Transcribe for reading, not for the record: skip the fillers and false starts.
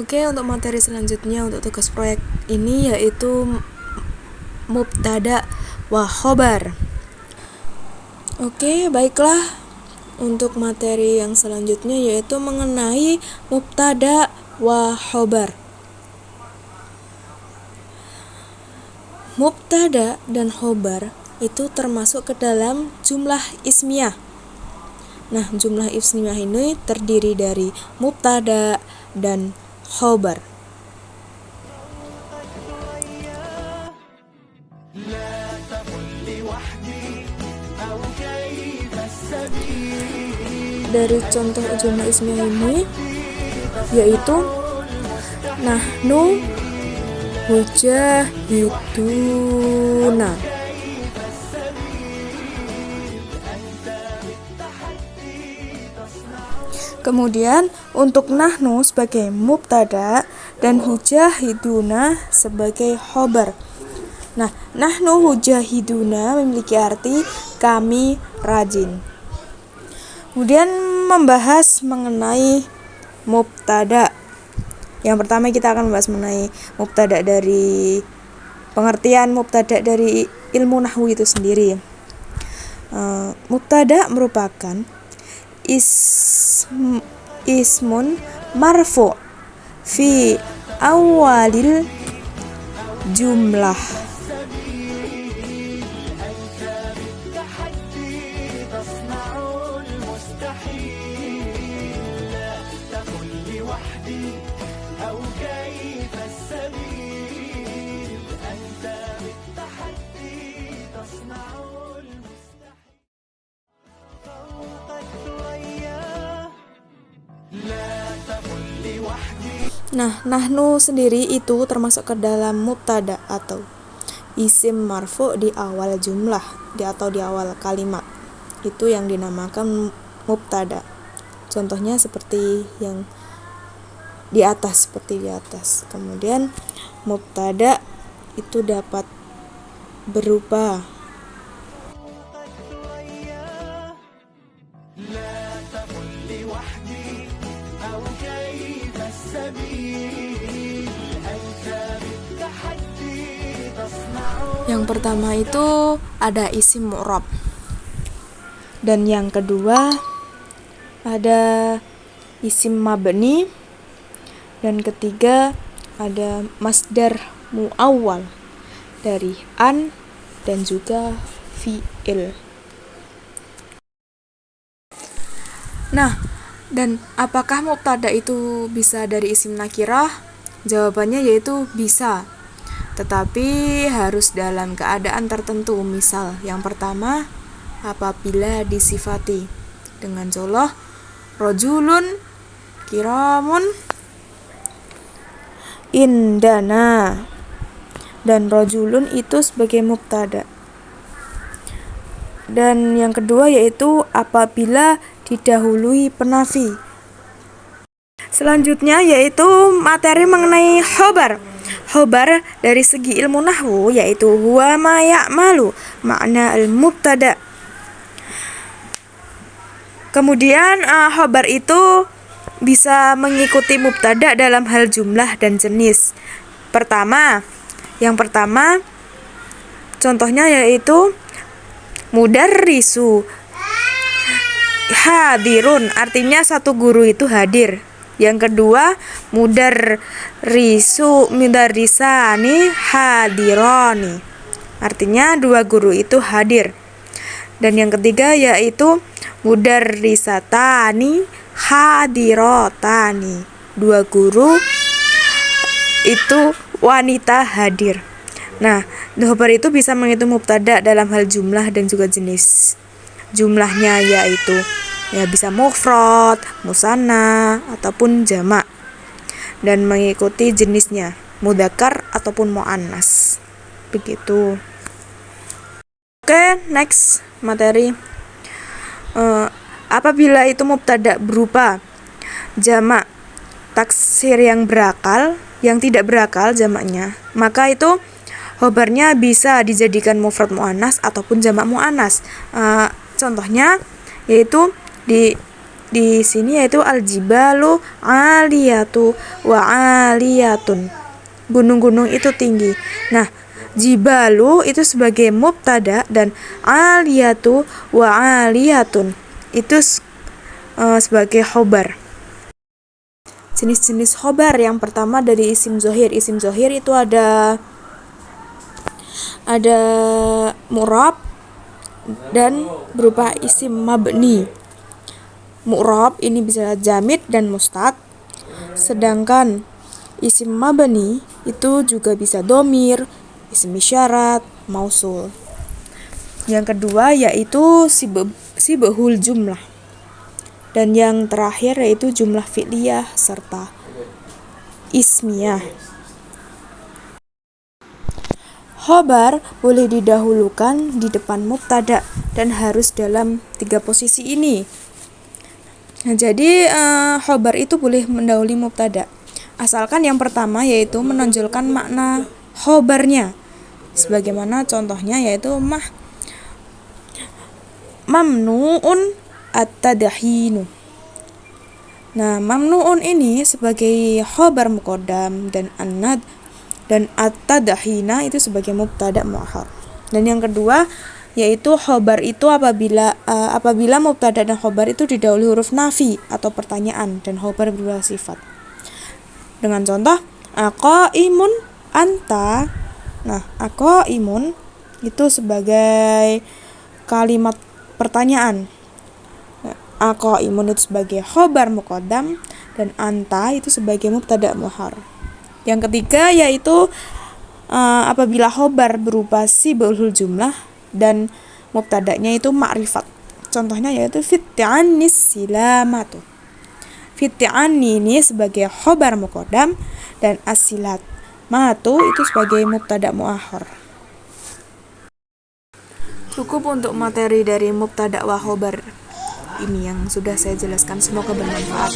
Oke, untuk materi selanjutnya untuk tugas proyek ini yaitu mubtada wa khobar. Oke, baiklah. Untuk materi yang selanjutnya yaitu mengenai mubtada wa khobar. Mubtada dan khobar itu termasuk ke dalam jumlah ismiyah. Nah, jumlah ismiyah ini terdiri dari mubtada dan khobar. Dari contoh jumlah ismiyah ini yaitu nahnu mujahiduna. Kemudian untuk nahnu sebagai mubtada dan hujahiduna sebagai khobar. Nah, nahnu hujahiduna memiliki arti kami rajin. Kemudian membahas mengenai mubtada. Yang pertama kita akan membahas mengenai mubtada dari pengertian mubtada dari ilmu nahwu itu sendiri. Mubtada merupakan ismun marfu fi awalil jumlah. Nah, nahnu sendiri itu termasuk ke dalam mubtada atau isim marfu di awal jumlah atau di awal kalimat. Itu yang dinamakan mubtada. Contohnya seperti yang di atas, Kemudian mubtada itu dapat berupa yang pertama itu ada isim mu'rab, dan yang kedua ada isim mabni, dan ketiga ada masdar muawwal dari an dan juga fi'il. Nah, dan apakah mubtada itu bisa dari isim nakirah? Jawabannya yaitu bisa, tetapi harus dalam keadaan tertentu. Misal, yang pertama, apabila disifati dengan contoh rojulun kiramun indana, dan rojulun itu sebagai mubtada. Dan yang kedua yaitu apabila didahului penafi. Selanjutnya yaitu materi mengenai khobar. Khobar dari segi ilmu nahwu yaitu huwa ma ya'malu, makna al-mubtada. Kemudian khobar itu bisa mengikuti mubtada dalam hal jumlah dan jenis. Yang pertama contohnya yaitu mudarrisu hadirun, artinya satu guru itu hadir. Yang kedua mudarrisani hadirani, artinya dua guru itu hadir. Dan yang ketiga yaitu mudarrisatani hadirotani, dua guru itu wanita hadir. Nah, khobar itu bisa menghitung mubtada dalam hal jumlah dan juga jenis. Jumlahnya yaitu bisa mufrad, musanna ataupun jamak, dan mengikuti jenisnya mudzakkar ataupun muannas. Begitu. Oke, next materi. Apabila itu mubtada berupa jamak taksir yang berakal, yang tidak berakal jamaknya, maka itu khobarnya bisa dijadikan mufrad muannas ataupun jamak muannas. Contohnya yaitu di di sini yaitu al-jibalu aliyatu wa aliyatun. Gunung-gunung itu tinggi. Nah, jibalu itu sebagai mubtada dan aliyatu wa aliyatun itu sebagai khobar. Jenis-jenis khobar yang pertama dari isim zohir. Isim zohir itu ada mu'rab dan berupa isim mabni. Mu'rab ini bisa jamid dan mustaq, sedangkan isim mabni itu juga bisa domir, isim isyarat, mausul. Yang kedua yaitu sibhul jumlah. Dan yang terakhir yaitu jumlah fi'liyah serta ismiyah. Khobar boleh didahulukan di depan mubtada dan harus dalam 3 posisi ini. Nah, jadi khobar itu boleh mendahului mubtada. Asalkan yang pertama yaitu menonjolkan makna khobarnya. Sebagaimana contohnya yaitu mamnu'un at-tadhinu. Nah, mamnu'un ini sebagai khobar muqaddam dan at-tadhina itu sebagai mubtada muakhar. Dan yang kedua yaitu khobar itu apabila mubtada dan khobar itu didahului huruf nafi atau pertanyaan dan khobar berupa sifat. Dengan contoh aqaimun anta. Nah, aqaimun itu sebagai kalimat pertanyaan. Aqaimun itu sebagai khobar muqaddam dan anta itu sebagai mubtada muakhar. Yang ketiga yaitu apabila khobar berupa sibhul jumlah dan mubtadanya itu ma'rifat. Contohnya yaitu fit'anis silamatu. Fit'ani ini sebagai khobar muqaddam dan asilat matu itu sebagai mubtada muakhar. Cukup untuk materi dari mubtada wa khobar ini yang sudah saya jelaskan, semoga bermanfaat.